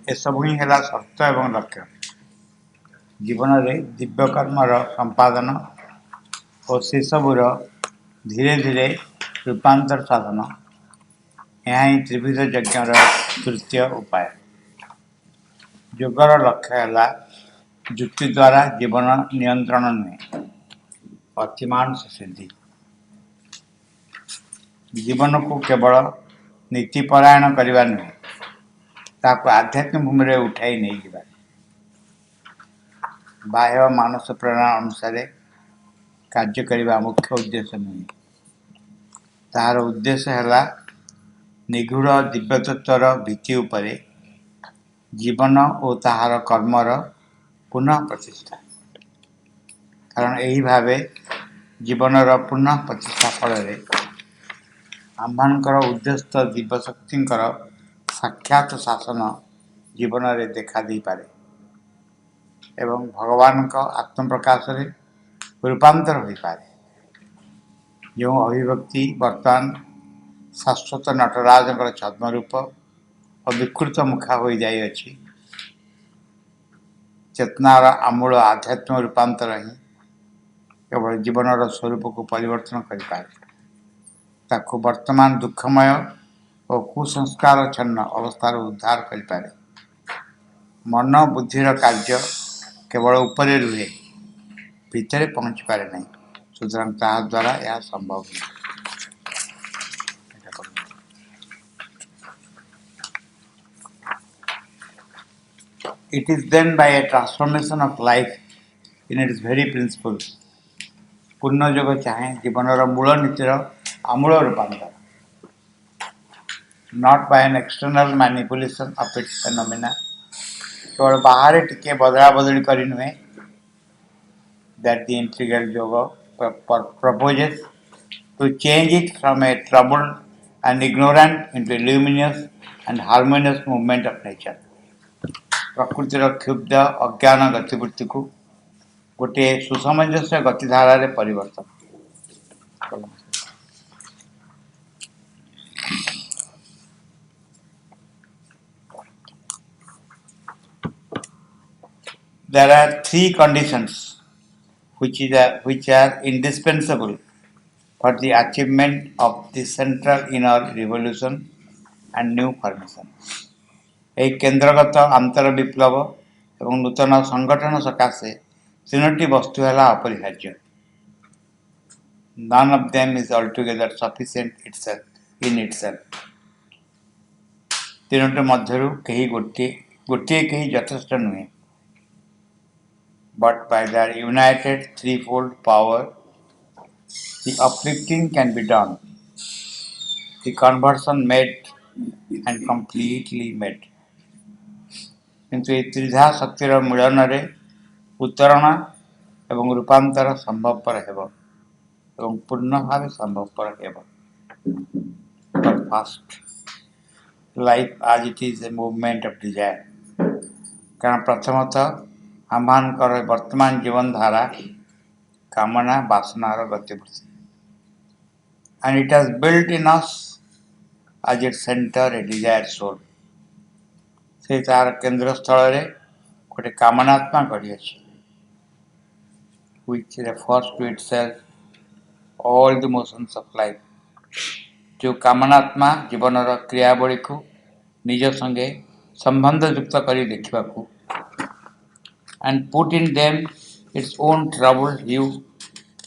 एसबू ही है शर्त एवं लक्ष्य। जीवन में दिव्य कर्मर संपादन और से सबूर धीरे धीरे रूपांतर साधन, यह ही त्रिविध यज्ञर तृतीय उपाय। योगर लक्ष्य है युक्ति द्वारा जीवन नियंत्रण नुहे, अतिमानुष सिद्धि। जीवन को केवल नीतिपरायण करने नुहे, ताको आध्यात्मिक भूमि में उठाई नहीं जा। बाह्य मानस प्रेरणा अनुसार कार्य करने मुख्य उद्देश्य नुहे, तार उद्देश्य है निगूढ़ दिव्यतत्वर भित्ति उपरे जीवन और ताहार कर्मर पुनः प्रतिष्ठा। कारण यही भाव जीवनर पुनः प्रतिष्ठा फल आम्भर उद्देश्य दिव्यशक्ति साक्षात शासन जीवन में देखा दे पारे एवं भगवान का आत्म प्रकाश रूपांतर हो पारे। जो अभिव्यक्ति वर्तमान शाश्वत नटराज छद्म रूप और विकृत मुखा हो जाए, चेतनार आमूल आध्यात्म रूपांतर ही केवल जीवन स्वरूप को परिवर्तन करें, ताको वर्तमान दुखमय और कुसंस्कार छन्न अवस्थार उद्धार करें। मन बुद्धिर कार्य केवल ऊपर रुहे, भितर पहुँच पारे नहीं, सुतरां ता द्वारा यह संभव नहीं। It is then by a transformation of life in its very principle, पूर्ण योग चाहे जीवनर मूल नीतिर आमूल रूपांतर, not by an external manipulation of its phenomena, केवल बाहर टिके बदला बदली करी नुहे, that the integral yoga proposes to change it from a troubled and ignorant into a luminous and harmonious movement of nature. प्रकृतिर क्षुब्ध अज्ञान गतिवृत्ति को गोटे सुसमंजस्य गतिधारा परिवर्तन। There are three conditions which are indispensable for the achievement of the central inner revolution and new formation. यह केन्द्रगत आंतर विप्लव एवं नूतन संगठन सकाशे तीनोटी वस्तु है अपरिहार्य। None of them is altogether sufficient in itself. तीनोटी मध्यरु कहीं गोटे कहीं यथेष्ट नुहे, but by their united threefold power the uplifting can be done, the conversion made and completely made. किंतु ये त्रिधा शक्तिर मिलन उतरण एवं रूपांतर संभवपर हेब एवं पूर्ण भाव संभवपर हेब। But first, life as it is a movement of desire, कारण प्रथमतः आम्भर वर्तमान जीवन धारा कामना वासनार गतिवृत्ति, and it has built in us as its center a desired soul. से तार केंद्र स्थल रे गोटे कामनात्मा गढ़ी अछि, which refers to itself all the motions of life. जो कामनात्मा जीवनर क्रियावली को निज संगे संबंध युक्त करी देखिबा को and put in them its own troubled hue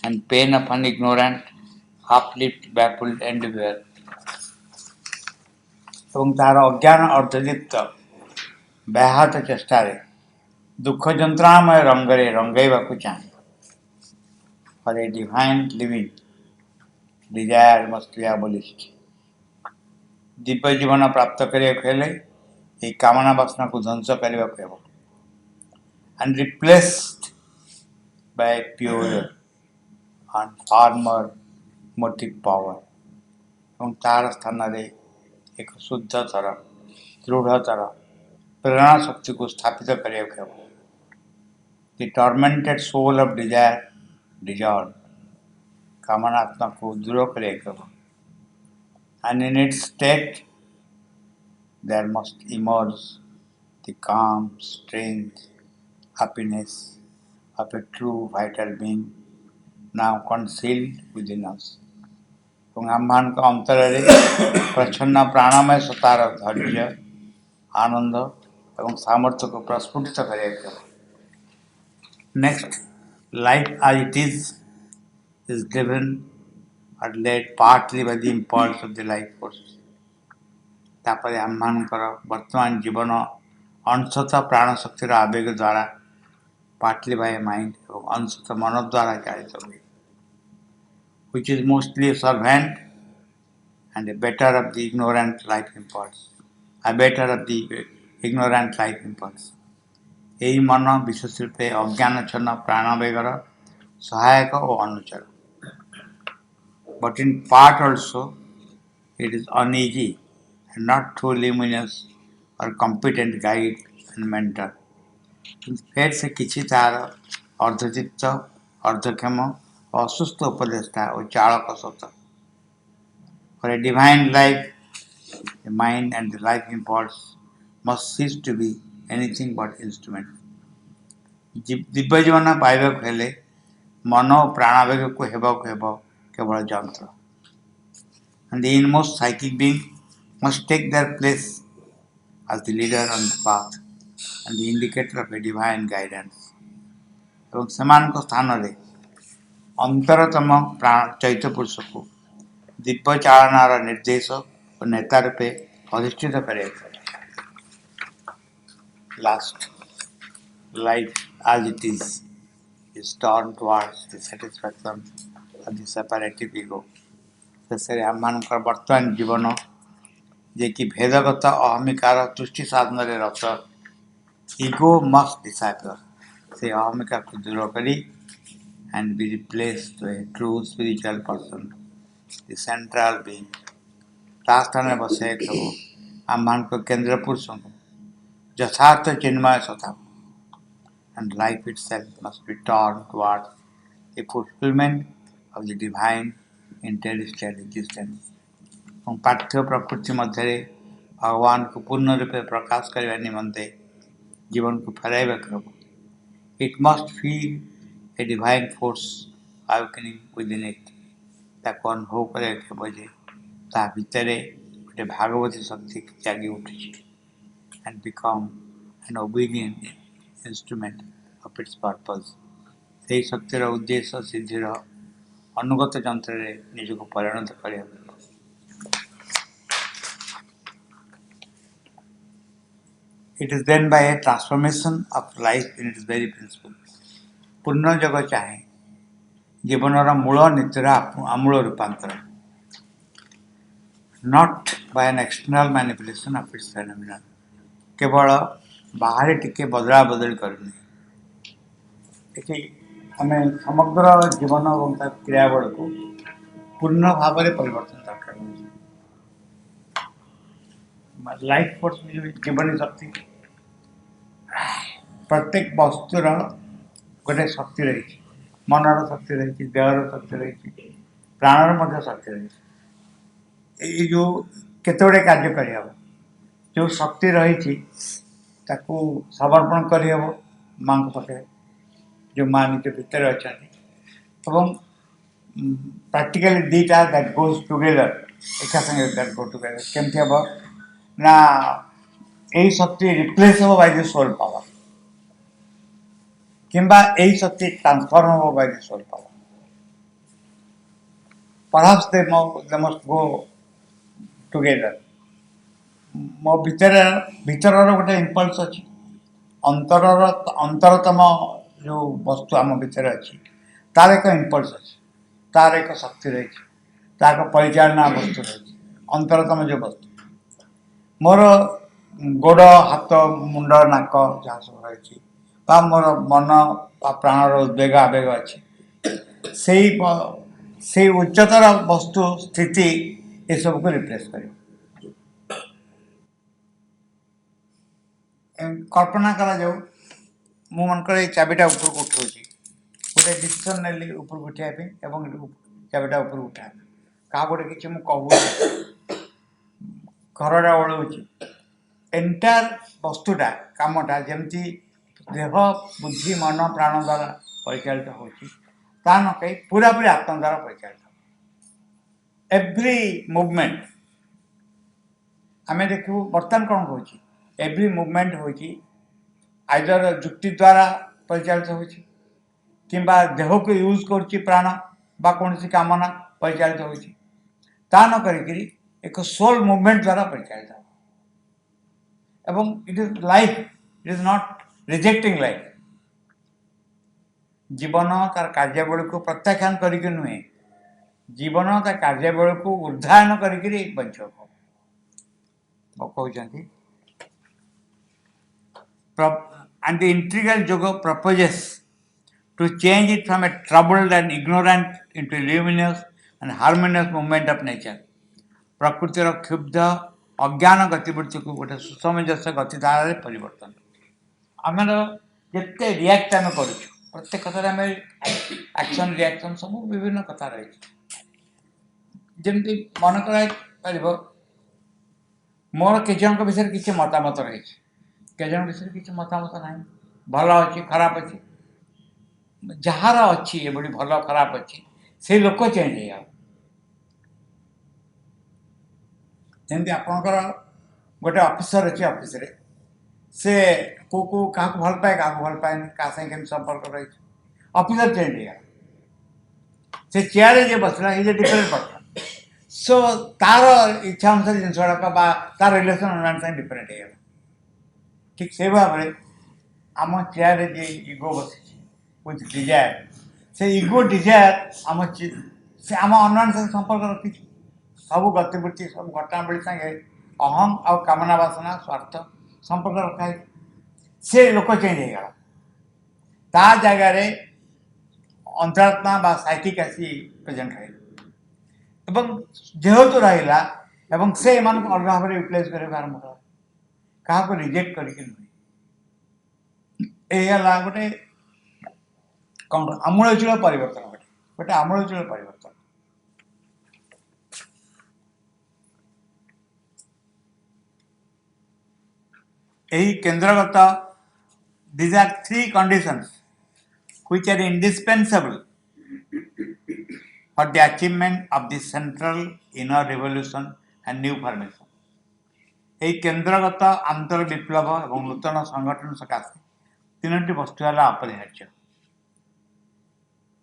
and pain of an ignorant, half-lived, baffled endeavor. एवं तार अज्ञान अर्धदीप्त व्याहत चेष्टा दुख जंत्रामय रंगरे रंगैवाकू चाहे। For a divine living, desire must be abolished. Divya जीवन प्राप्त करने ये कामना वासना को ध्वंस करने को and replaced by pure and firmer motive power. एवं तार स्थान रे एक शुद्धतर दृढ़तर प्रेरणा शक्ति को स्थापित करने को the tormented soul of desire dissolved, कामनात्मा को दूर करे को, and in its state there must emerge the calm, strength, happiness of a true vital being now concealed within us. ଏବଂ ଆମମାନଙ୍କ ଅନ୍ତରରେ ପ୍ରଚ୍ଛନ୍ନ ପ୍ରାଣମୟ ସତାର ଧୈର୍ଯ୍ୟ ଆନନ୍ଦ ଏବଂ ସାମର୍ଥ୍ୟକୁ ପ୍ରସ୍ଫୁଟିତ କରିବାକୁ ହେବ। Next, life as it is driven or led partly by the impulse of the life force. ତାପରେ ଆମମାନଙ୍କର ବର୍ତ୍ତମାନ ଜୀବନ ଅଂଶତଃ ପ୍ରାଣଶକ୍ତିର ଆବେଗ ଦ୍ୱାରା partly by a mind ଏବଂ ଅଂଶତଃ ମନ ଦ୍ୱାରା ଚାଳିତ ହୁଏ, which is mostly a servant and a better of the ignorant life impulse. A better of the ignorant life impulse. ଏହି ମନ ବିଶେଷ ରୂପେ ଅଜ୍ଞାନଚ୍ଛନ୍ନ ପ୍ରାଣବେଗର ସହାୟକ ଓ ଅନୁଚର। But in part also it is uneasy and not too luminous or competent guide and mentor. ଫେର୍ ସେ କିଛି ତାହାର ଅର୍ଦ୍ଧଚିତ୍ତ ଅର୍ଦ୍ଧକ୍ଷମ ଓ ଅସୁସ୍ଥ ଉପଦେଷ୍ଟା ଓ ଚାଳକ ସତ। For a divine life, the mind and the life impulse must cease to be anything but instrument. ଦିବ୍ୟ ଜୀବନ ପାଇବାକୁ ହେଲେ ମନ ଓ ପ୍ରାଣାବେଗକୁ ହେବାକୁ ହେବ କେବଳ ଯନ୍ତ୍ର। And the inmost psychic being must take their place as the leader on the path and the indicator of a divine guidance. ଏବଂ ସେମାନଙ୍କ ସ୍ଥାନରେ ଅନ୍ତରତମ ଚୈତ ପୁରୁଷକୁ ଦିବ୍ୟ ଚାଳନାର ନିର୍ଦ୍ଦେଶ ଓ ନେତା ରୂପେ ଅଧିଷ୍ଠିତ କରିବାକୁ। Last, life as it is turned towards the satisfaction of the separative ego. ଶେଷରେ ଆମମାନଙ୍କର ବର୍ତ୍ତମାନ ଜୀବନ ଯିଏକି ଭେଦଗତ ଅହମିକାର ତୁଷ୍ଟି ସାଧନରେ ରତ, ଇଗୋ ମଷ୍ଟ ଡିସାପିୟର। ସେ ଅହମିକାକୁ ଦୂର କରି and be replaced by a true spiritual person, the central being. ତା ସ୍ଥାନରେ ବସାଇବାକୁ ହେବ ଆମମାନଙ୍କ କେନ୍ଦ୍ର ପୁରୁଷଙ୍କୁ, ଯଥାର୍ଥ Chinmay ସତ୍ତାକୁ। And life itself must be turned towards a fulfillment of the divine interstellar existence. ଏବଂ ପାର୍ଥିବ ପ୍ରକୃତି ମଧ୍ୟରେ ଭଗବାନଙ୍କୁ ପୂର୍ଣ୍ଣ ରୂପେ ପ୍ରକାଶ କରିବା ନିମନ୍ତେ ଜୀବନକୁ ଫେରାଇବାକୁ ହେବ। It must feel a divine force awakening within it. ତାକୁ ଅନୁଭବ କରିବାକୁ ହେବ ଯେ ତା ଭିତରେ ଗୋଟେ ଭାଗବତୀ ଶକ୍ତି ଜାଗି ଉଠୁଛି and become an obedient instrument of its purpose. ସେହି ଶକ୍ତିର ଉଦ୍ଦେଶ୍ୟ ସିଦ୍ଧିର ଅନୁଗତ ଯନ୍ତ୍ରରେ ନିଜକୁ ପରିଣତ କରିବାକୁ ହେବ। It is then by a transformation of life in its very principle. ପୂର୍ଣ୍ଣ ଯୋଗ ଚାହେଁ ଜୀବନର ମୂଳ ନୀତିର ଆମୂଳ ରୂପାନ୍ତର। Not by an external manipulation of its phenomenon. କେବଳ ବାହାରେ ଟିକେ ବଦଳା ବଦଳି କରୁନି। ଏଠି ଆମେ ସମଗ୍ର ଜୀବନ ଏବଂ ତା କ୍ରିୟାବଳକୁ ପୂର୍ଣ୍ଣ ଭାବରେ ପରିବର୍ତ୍ତନ ଦରକାର ହେଉଛି। ଲାଇଫ୍ ଫୋର୍ସ ଜୀବନୀ ଶକ୍ତି ପ୍ରତ୍ୟେକ ବସ୍ତୁର ଗୋଟେ ଶକ୍ତି ରହିଛି, ମନର ଶକ୍ତି ରହିଛି, ଦେହର ଶକ୍ତି ରହିଛି, ପ୍ରାଣର ମଧ୍ୟ ଶକ୍ତି ରହିଛି। ଏଇ ଯେଉଁ କେତେ ଗୁଡ଼ିଏ କାର୍ଯ୍ୟ କରିହେବ, ଯେଉଁ ଶକ୍ତି ରହିଛି ତାକୁ ସମର୍ପଣ କରିହେବ ମାଆଙ୍କ ପାଖରେ, ଯେଉଁ ମାଆ ନିଜ ଭିତରେ ଅଛନ୍ତି। ଏବଂ ପ୍ରାକ୍ଟିକାଲି ଦୁଇଟା ଦ୍ୟାଟ୍ ଗୋଜ୍ ଟୁଗେଦର, ଏକା ସାଙ୍ଗେ ଦ୍ୟାଟ୍ ଗୋ ଟୁଗେଦର। କେମିତି ହେବ ନା ଏହି ଶକ୍ତି ରିପ୍ଲେସ୍ ହେବ ବାଇ ଦି ସୋଲ୍ ପାୱାର, କିମ୍ବା ଏହି ଶକ୍ତି ଟ୍ରାନ୍ସଫର୍ମ ହେବ by the soul power. Perhaps they must go together. ମୋ ଭିତରର ଗୋଟେ ଇମ୍ପଲ୍ସ ଅଛି, ଅନ୍ତରତମ ଯେଉଁ ବସ୍ତୁ ଆମ ଭିତରେ ଅଛି ତାର ଏକ ଇମ୍ପଲ୍ସ ଅଛି, ତାର ଏକ ଶକ୍ତି ରହିଛି, ତାର ଏକ ପରିଚାଳନା ବସ୍ତୁ ରହିଛି, ଅନ୍ତରତମ ଯେଉଁ ବସ୍ତୁ। ମୋର ଗୋଡ଼, ହାତ, ମୁଣ୍ଡ, ନାକ ଯାହା ସବୁ ରହିଛି, ବା ମୋର ମନ ବା ପ୍ରାଣର ଉଦ୍ବେଗ ଆବେଗ ଅଛି, ସେଇ ଉଚ୍ଚତର ବସ୍ତୁ ସ୍ଥିତି ଏସବୁକୁ ରିପ୍ଲେସ୍ କରିବ। କଳ୍ପନା କରାଯାଉ ମୁଁ ମନେକର ଏଇ ଚାବିଟା ଉପରକୁ ଉଠାଉଛି, ଗୋଟେ ଡିସିସନ୍ ନେଲି ଉପରକୁ ଉଠାଇବା ପାଇଁ ଏବଂ ଚାବିଟା ଉପରକୁ ଉଠାଇବା। କାହା ଗୋଟେ କିଛି ମୁଁ କହୁଛି, ଘରଟା ଓଳଉଛି, एंटायर वस्तुटा कामटा जमती देह बुद्धि मन प्राण द्वारा परिचालित होता न कही पूरा पूरी आत्मा द्वारा परिचालित एव्री मुवमेंट आम देखू बर्तमान कौन कौच एव्री मुवमेंट हो आइदर जुक्ति द्वारा परिचालित हो देह को यूज कर प्राण बा कौन कामना परिचालित होता न करी एक सोल मुवमेंट द्वारा परिचालित एवं it is life it is not rejecting life जीवन तार कार्यावली को प्रत्याख्यान करके नुहे जीवन तार कार्यावली को उद्धायन करके बंचक कहते and the integral yoga proposes to change it from a troubled and ignorant into a luminous and harmonious movement of nature. प्रकृतिर क्षुब्ध अज्ञान गतिवृत्ति को गोटे सुसमंजस्य गतिधारा परिवर्तन आमर जिते रियाक्ट आम कर प्रत्येक कथा आम एक्शन रियाक्शन सब विभिन्न कथा रही जमी मन कर मोर के विषय किसी मतामत रही केजन विषय किसी मतामत ना भल अच्छी खराब अच्छी जार अच्छी ये भल खराब अच्छी से लोक चेंज हो जमी आपणकर गोटे ऑफिसर अच्छे ऑफिस रे से को क्या भल पाए क्या भल पाए क्या साथ संपर्क रही ऑफिसर चेंज हो से चेयर जे बसला is a different person so तार इच्छा अनुसार जिन गुड़ाक तार रिलेसन अन्य डिफरेंट हो ठीक से भाव में आम चेयर जे इगो बस विथ डिजायर से इगो डिजायर आम से आम अन्य साथ संपर्क रखी सब गतिवृत्ति सब घटनावली संगे अहम आ कामना वासना स्वार्थ संपर्क रखा से लोक चेंज हो ता जगार अंतरात्मा बा साइकिक आसी प्रेजेंट है जेहेतु रहा एवं से अलग भाव में यूटिलाइज कर आरंभ कला क्या रिजेक्ट करके नुहे गोटे कौन आमूलचूल परिवर्तन गोटे गोटे आमूलचूल परिवर्तन यही केंद्रगत these are three conditions which are indispensable for the achievement of the central inner revolution and new formation. यही केंद्रगत आंतर विप्लव और नूतन संगठन सकाशे तीनोटी वस्तु है अपरिहार्य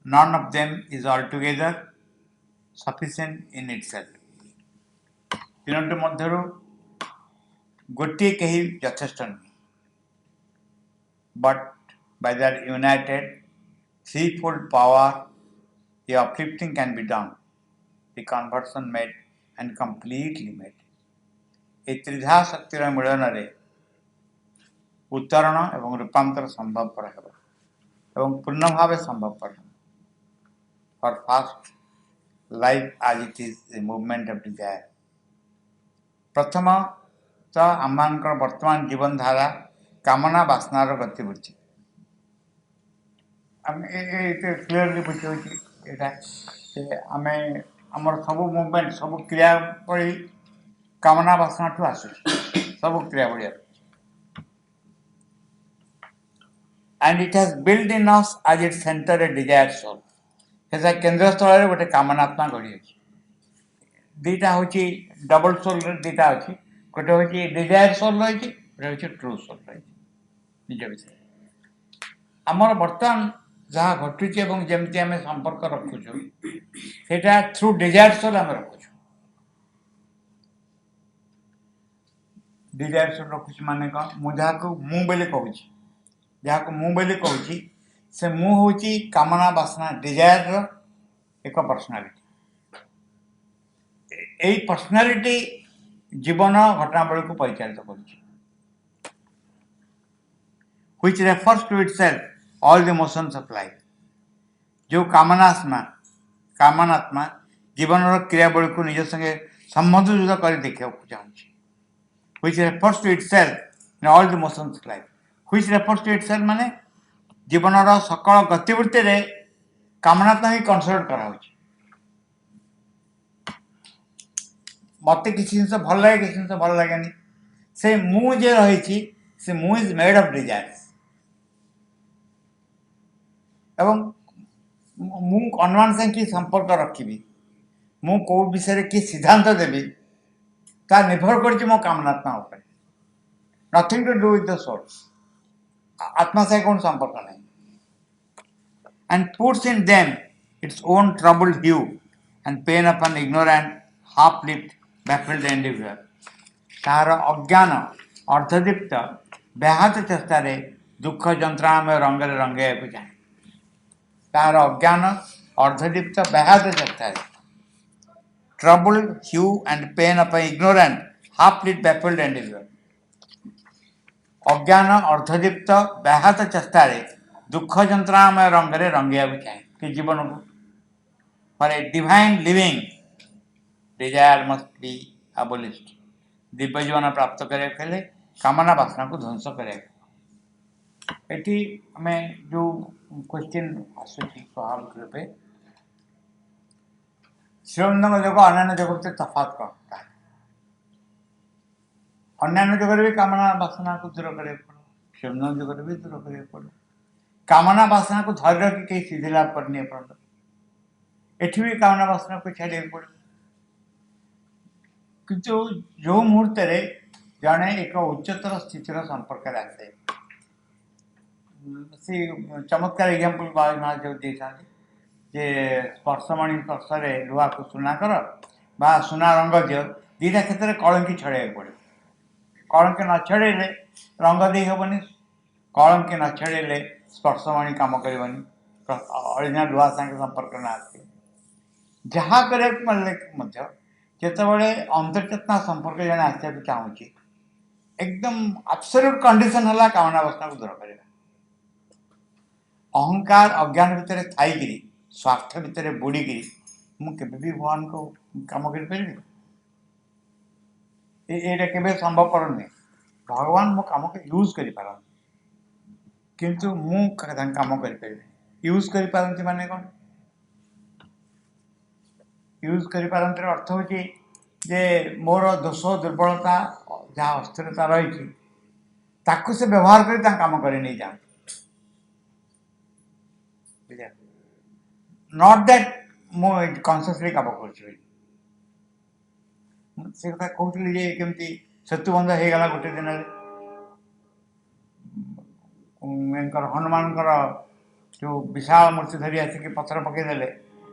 none of them is altogether sufficient in itself तीनोटी मध्यरु गोटे कहीं यथेष्ट नहीं but by their united threefold power the uplifting can be done the conversion made and completely made ये त्रिधा शक्तिर मिलन उत्तरण एवं रूपांतर संभवपर एवं पूर्ण भाव संभवपर फॉर फास्ट लाइफ आज it is the movement of desire प्रथम तो आम वर्तमान जीवन धारा कामना वासनार गतिवृत्ति क्लीयरली बुझे आम आमर सब मुवमेंट सब क्रियावली कामना वासना ठू आस सब क्रियावली and it has build in us as it centre a desire soul से केन्द्र स्थल गोटे कामनात्मा गढ़ी अच्छी दीटा हूँ डबल सोल दीटा अच्छी गोटे हूँ डिजायर सोल रही गोटे हूँ ट्रू सोल रही निज विषय आमर बर्तमान जहाँ घटुचे जमी आम संपर्क रखुचु से थ्रू डिजायर सोल आम रखुचु डिजायर सोल रखुच माने कौन मुझे मु बोली कहूँ जहाँ मु बोली कहूँ से मु हूँ कामना वासना डिजायर एक पर्सनालिटी यही पर्सनालिटी जीवन घटनावली को परिचालित कर which refers to itself all the motions of life जो कामनात्मा जीवन क्रियावली को निज संगे संबंध जुदा कर देखा चाहूँ which refers to itself in all the motions of life which refers to itself माने जीवन सकल गतिवृत्ति रे कामनात्मा ही कनसिडर करा मत किसी जिन भल लगे किसी जिन भल लगे से मु जे रही से मु इज मेड ऑफ डिजायर्स एवं मु अन्य से कि संपर्क रखी मु कौ विषय कि सिद्धांत देवी ता निर्भर कर मो कामनात्मा उपर nothing to do with the source आत्मा से कौन संपर्क नहीं and puts in them its own troubled hue and pain upon ignorant, half-lived, baffled individual. तार अज्ञान अर्धदीप्त व्याहत चेष्टा दुख जंत्रामय रंगे रंगे चाहे तार अज्ञान अर्धदीप्त व्याहत चेष्टा troubled hue and pain upon ignorant, half-lived, baffled individual. अज्ञान अर्धदीप्त व्याहत चेष्टा दुख जंत्रामय रंगे रंगे चाहे कि जीवन को for a divine living desire must be abolished. Divya जीवन प्राप्त करे पहले कामना वासना को ध्वंस करे एटी हमें जो क्वेश्चन आसुची स्वाभाविक रूपे शिवनंद जगह अन्य जगत से तफात करता है अन्य जगह भी कामना वासना को दूर करे पड़ो शिवनंद जगह भी दूर करे पड़ो कामना वासना को धैर्य की कहीं सीधे लाभ करने पड़ो एठी भी कामना वासना को छाड़े पड़ो किंतु जो मुहूर्त जड़े एक उच्चतर स्थितिर संपर्क आसे चमत्कार एग्जांपल महाराज जो देता जे स्पर्शमणि स्पर्श लुहा को सुना कर बा सुना रंग दियो दीटा क्षेत्र में कलंकी छड़े पड़े कलंकी न छड़े रंग दे हेनी कलंकी न छड़े स्पर्शमणि कम करनी अरिजिनाल लुहा संगे संपर्क न आसे जहाँ कर जितेबाला अंतर्चेतना संपर्क जन आसा चाहूँगी एकदम एब्सोल्यूट कंडीशन है कामना वासना को दूर कर अहंकार अज्ञान भितर थी स्वार्थ भितर बुड़ीकी मुझे भी भगवान को कम कर संभवपर नुहे भगवान मो कम को यूज कर किंतु मु कम कर यूज कर माने कौन यूज कर अर्थ हूँ जे मोर दोष दुर्बलता जहाँ अस्थिरता रही ताकू से व्यवहार कर काम कर नहीं जाते नॉट दैट मो कन्सियसली काम कर कथा कहती केमती सेतुबंध हो गला गोटे दिन हनुमान जो विशाल मूर्ति धरी आसिक पथर पकईदे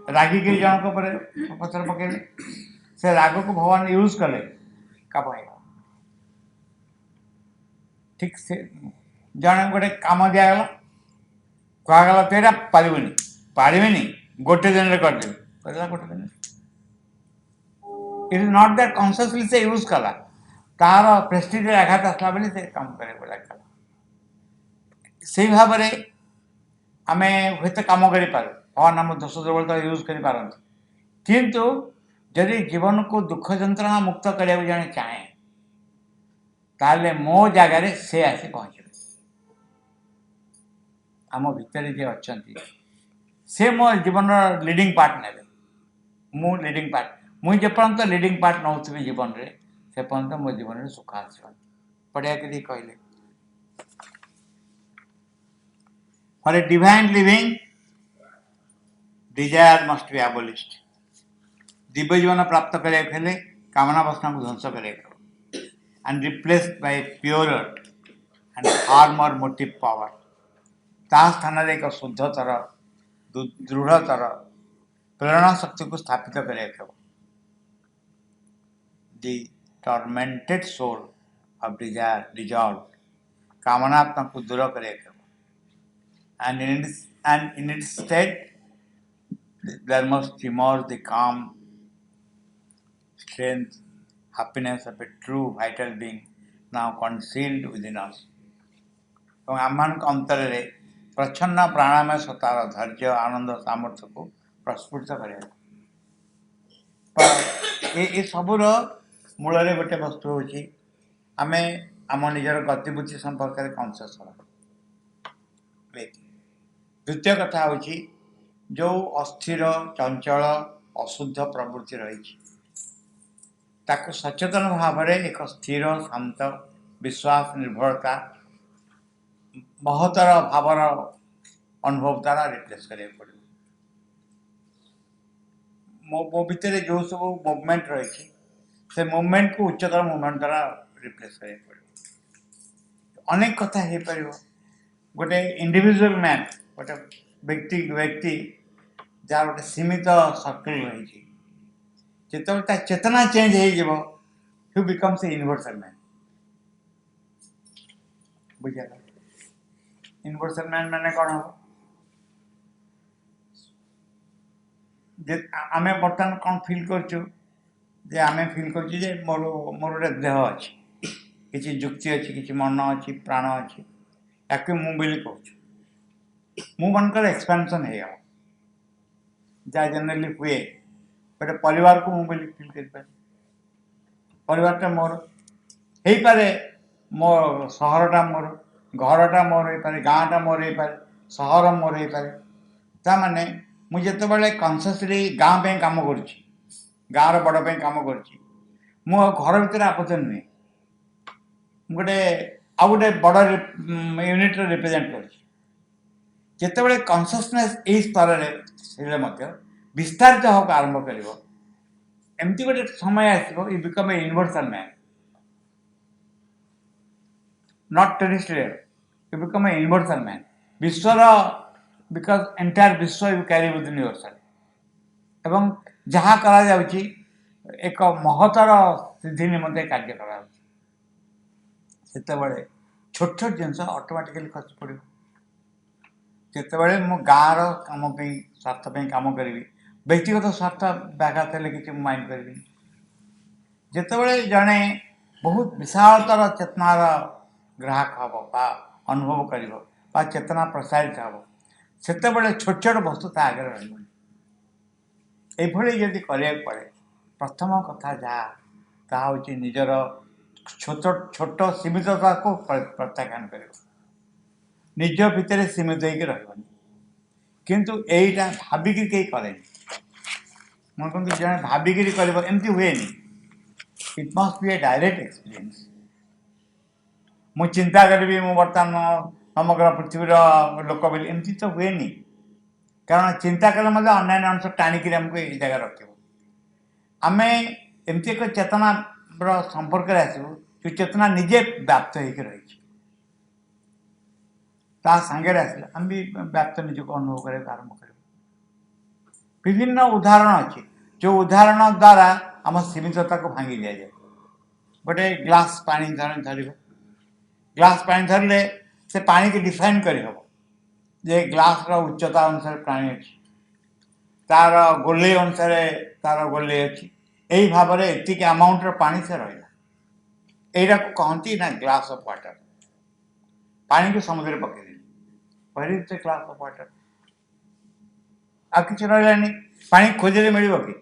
रागिक जनक पथर पकड़े से राग को भगवान यूज कले काम ठीक से जन गोटे कम दिगला कहगला तो यहाँ पारे गोटे दिन करदेवी गोटे दिन it is not that consciously से यूज कला तार प्रेस्टिज आघात आसला बेले से काम करे से भाव में आम हे कम कर भगवान आम दोष दुर्बलता यूज कर किंतु जदि जीवन को दुख जंत्रणा मुक्त करने जड़े चाहे ताले मो जगार से आसी पहुँचे आम भितर जे अच्छा से मो जीवन लीडिंग पार्ट ने मु लीडिंग पार्ट मुझे पर्यंत लीडिंग पार्ट नौथी जीवन में से पर्यंत मो जीवन में सुख आस पढ़िया कि कहले for a divine living desire must be abolished दिव्य जीवन प्राप्त करने कामना वासना को ध्वंस कर and replaced by pure and firmer motive power ता स्थान एक शुद्धतर दृढ़तर प्रेरणा शक्ति को स्थापित कर the tormented soul of desire dissolve कामनात्मा को दूर कर and in its state there must emerge the calm strength happiness of a true vital being now concealed within us और आमान अंतर प्रच्छन्न प्राणामय सतार धैर्य आनंद सामर्थ्य को प्रस्फुट कर सबूर मूल गोटे वस्तु हूँ आम आम निजर गतिविधि संपर्क में कनसियस द्वितीय कथा हूँ जो अस्थिर चंचल अशुद्ध प्रवृत्ति रही सचेतन भाव में एक स्थिर शांत विश्वास निर्भरता महतर भावर अनुभव द्वारा रिप्लेस करा पड़ो मो भितर जो सब मुवमेंट रही से मुवमेंट को उच्चतर मुवमेंट द्वारा रिप्लेस करा पड़ो अनेक कथा हो पार गोटे इंडिविजुअल मैन गोटे व्यक्ति व्यक्ति जार गोटे सीमित सर्कल रही जो चेतना चेंज हो who becomes a universal man बुझा यूनिवर्सल मैन माने कौन हम आम बर्तमान कौन फिल कर आम फिल कर मोर मोर गोटे देह अच्छी किसी जुक्ति अच्छी किसी मन अच्छी प्राण अच्छी या मुझे कहूँ मु मनकर एक्सपेंशन हो जहाँ जनरली हुए गोटे परिवार को मुझे फिल कर परिवारटा मोर हो पारे मो सहरटा मोर घरटा मोर हो पारे गाँटा मोर हो पारे सहर मोर हो पारे ताने मुझे बड़े कनसीयसली गाँ पे कम कर गाँव बड़ पे कम कर घर भर आबद्ध नुहे गोटे आ गए बड़ यूनिट रिप्रेजेंट करते कनसीयसनेस यही स्तर विस्तारित होगा आरंभ कर एमती गोटे समय आसो you become a universal man not terrestrial you become a universal man विश्वर बिकज एंटायर विश्व यू कैरी विदिन योरसेल्फ एवं जहाँ करा जाउची एक महतर सिद्धि निमंते कार्य करा सेतेबेले छोट छोट जिनस ऑटोमेटिकली खसी पड़ो जितेबले मो गाँव रम स्वार्थ कम करी व्यक्तिगत स्वार्थ व्याघात हेल्ले कि माइंड करी जितेबले जड़े बहुत विशालतर चेतनार ग्राहक हम बा अनुभव कर चेतना प्रसारित हम सेतेबले छोट छोट वस्तु ता आगे रही जदि करा पड़े प्रथम कथा जहाँ हूँ निजर छोट छोट सीमितता को प्रत्याख्यान कर निज भितर सीमित होकर किंतु यहीटा भाविक कहीं करे मैं कहते जड़े भाविकी कर एमती हुए it must be A direct experience मु चिंता करी मु बर्तमान समग्र पृथ्वीर लोक बोली एमती तो हुए कारण चिंता कले अन्य अंश टाणिक आमको ये जगह रख आम एमती एक चेतना संपर्क आसू जो चेतना निजे व्याप्त होकर रही सांगे आसले आम भी व्याप्त निजक अनुभव करने आरंभ कर विभिन्न उदाहरण अच्छी जो उदाहरण द्वारा आम सीमितता को भांगी दि जाए गोटे ग्लास पानी धर ग्लास पानी धरले से पानी की डिफाइन करहब जे ग्लास उच्चता अनुसार पानी अच्छी तार गोले अनुसार तार गोले अच्छी यही भाव में एतिक अमाउंटर पानी से रहा यहीटा को कहती ना ग्लास ऑफ वाटर पानी को समुद्र पकड़ ग्लास ऑफ वाटर आ कि रही पानी खोजले मिल कि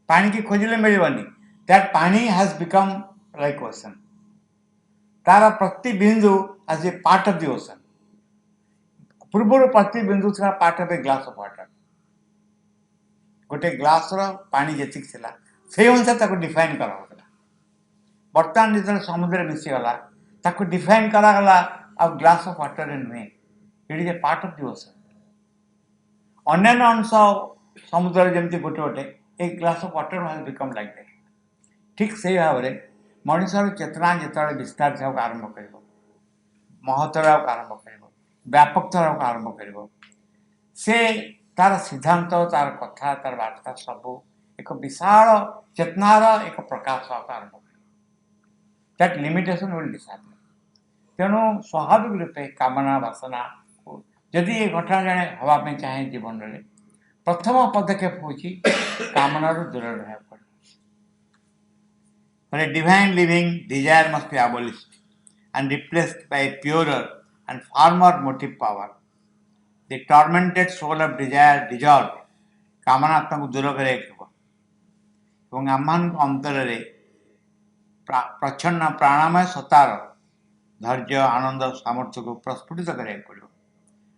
पानी की खोजले मिलनी दैट पानी हैज बिकम लाइक ओशन तार प्रति बिंदु as a part of the ocean पूर्व प्रति बिंदु था part of a glass of water गोटे ग्लास पानी जी से अनुसार डिफाइन कराला बर्तमान जो समुद्र मिसीगला डिफाइन करागला आ ग्लास ऑफ वाटर नुहे it is a part of the ocean अन्य अंश समुद्र जमी गोटे गोटे एक glass of water has become like that ठीक से भाव में मनुष्यर चेतना जो विस्तारित होगा आरंभ कर महत्तर आरंभ कर व्यापकतर आरंभ कर से तार सिद्धांत तार कथा तार वार्ता सब एक विशाल चेतनार एक प्रकाश आरंभ कर दैट लिमिटेशन विल डिसअपियर तेणु स्वाभाविक रूपे कामना वासना जदि ये घटना जड़े हाँपाई चाहे जीवन में प्रथम पदक्षेप हूँ कामना दूर रहा पड़े divine living desire must be abolished and replaced by a purer and far more motive power. The tormented soul of desire dissolved कामना आत्मा को दूर कर आम अंतर प्रच्छन्न प्राणमय सतार धैर्य आनंद सामर्थ्य को प्रस्फुटित करा पड़ो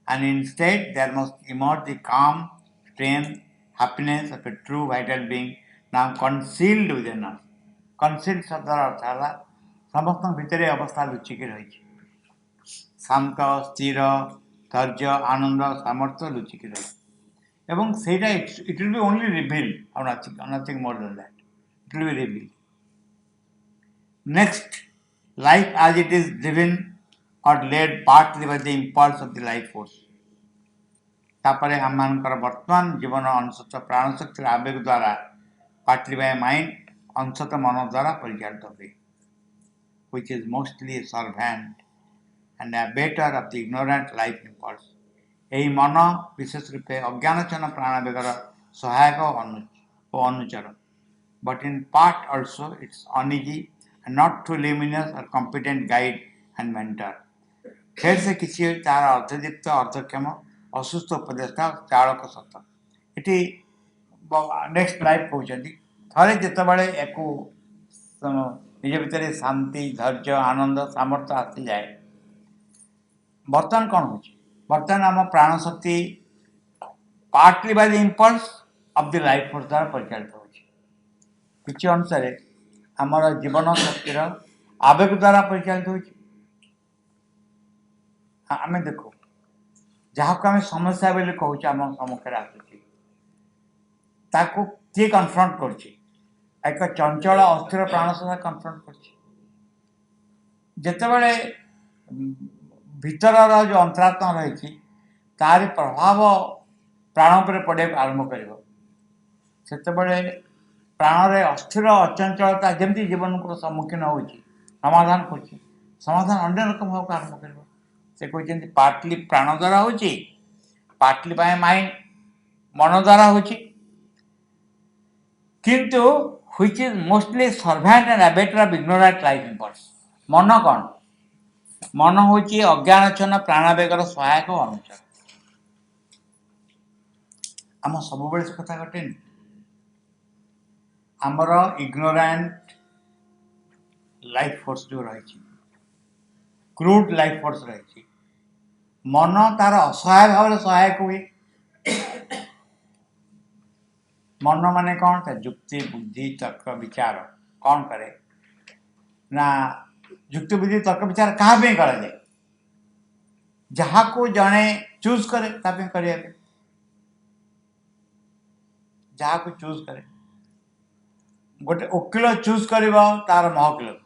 and instead there must emerge the calm, strength, happiness of a true vital being now concealed within us. Concealed शब्द अर्थ है समस्त भितर अवस्था लुचिकी रही शांत स्थिर धैर्य आनंद सामर्थ्य लुचिकी रही एवं सेटा it will be only reveal or nothing more than that it will be reveal next life as it is driven or led partly by the impulse of the life force तापर आम वर्तमान जीवन अंशत प्राण शक्ति आवेग द्वारा partly by mind अंशत मन द्वारा परिचालित हुए which is mostly a servant and abater of the ignorant life impulse यही मन विशेष रूपे अज्ञानचन प्राणवेगर सहायक और अनुचर but in part also it's uneasy and not too luminous or competent guide and mentor फिर से किसी तार अर्धदीप्त अर्धक्षम असुस्थ उपदेष्टा चालक सत ये नेक्स्ट लाइफ कहते थे जितेबाला एक निज भितर शांति धैर्य आनंद सामर्थ्य आसी जाए बर्तमान कौन हो बर्तमान आम प्राण शक्ति partly by the impulse of the life force द्वारा परिचालित होछि अनुसार आमर जीवन शक्तिर आवेग द्वारा परिचालित होछि आम देखो जहाँ को आम समस्या बोली कहूँ आम सम्मुखें आसूँ ताकू किए कनफ्रंट कर एक चंचल अस्थिर प्राण सहित कनफ्रंट करतेबले भीतर जो अंतरात्मा रही तार प्रभाव प्राण पर पड़े आरंभ कर प्राण रे अस्थिर अचंचलता जमी जीवन को सम्मुखीन हो समाधान कर समाधान अन्य रकम भाव आरंभ कर से कहते पार्टली प्राण द्वारा हो पार्टली बाय माइंड मन द्वारा हो किंतु which is mostly servant and abater of ignorant life impulse मन कौन मन हूँ अज्ञानचन प्राणवेगर सहायक अनुचर आम सब से कथा घटे आमर इग्नोरांट लाइफ फोर्स जो रही क्रूड लाइफ फोर्स रही मन तार असहाय भाव सहायक हुए मन माने कौन युक्ति बुद्धि तर्क विचार कौन करे ना युक्ति बुद्धि तर्क विचार क्या कराए जहाँ को जड़े चूज करे करिया जहाँ को चूज करे गोटे वकिल चूज कर तार महकिल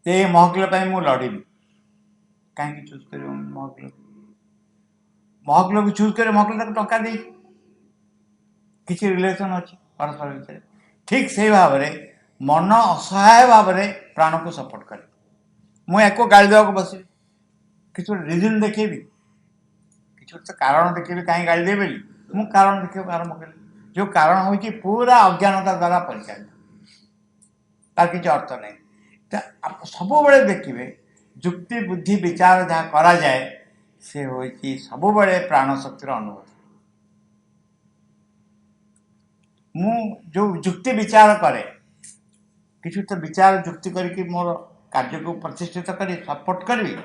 ये महकिल मु लड़बी कहीं चूज कर महकिल महकिल को चूज कर महकिल टंका दे किसी रिलेशन अच्छी परस्पर भितर ठीक से भाव में मन असहाय भाव में प्राण को सपोर्ट करे मुझे गाड़ी देवा बस किसी रिजन देखेबी किसी कारण देखेबी कहीं गाड़ी देवे मु कारण देखा आरंभ करी जो कारण हूँ पूरा अज्ञानता द्वारा परिचालित तार किसी अर्थ नहीं सब बड़े देखिए युक्ति बुद्धि विचार जहाँ करा जाए से हूँ सब बड़े प्राण शक्तिर अनुभव मु जो युक्ति विचार करे किसी तो विचार युक्ति करके मोर कार्य को प्रतिष्ठित करी सपोर्ट करी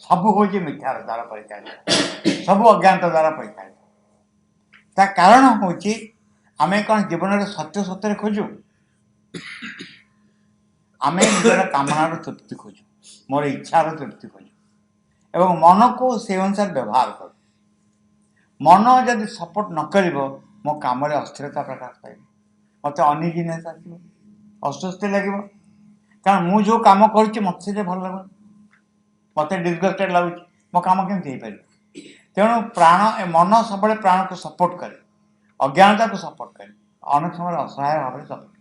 सब हूँ मिथ्यार द्वारा परिचालित सब अज्ञानता द्वारा परिचालित ता कारण हूँ आम कौन जीवन सत्य सत्य खोजु आम निजर कामनार तृप्ति खोजु मोर इच्छार तृप्ति खोजु एवं मन को से अनुसार व्यवहार कर मन जदि सपोर्ट न कर मो कम अस्थिरता प्रकाश पाइब मत अनिजिनेस आसो अस्वस्थ लगे कारण मु जो कम कर मत से भल लगे मत डिसगस्टेड लगुच मो कम केमती पार तेणु प्राण मन सब प्राण को सपोर्ट करे अज्ञानता को सपोर्ट करे अनेक समय असहाय भाव में सपोर्ट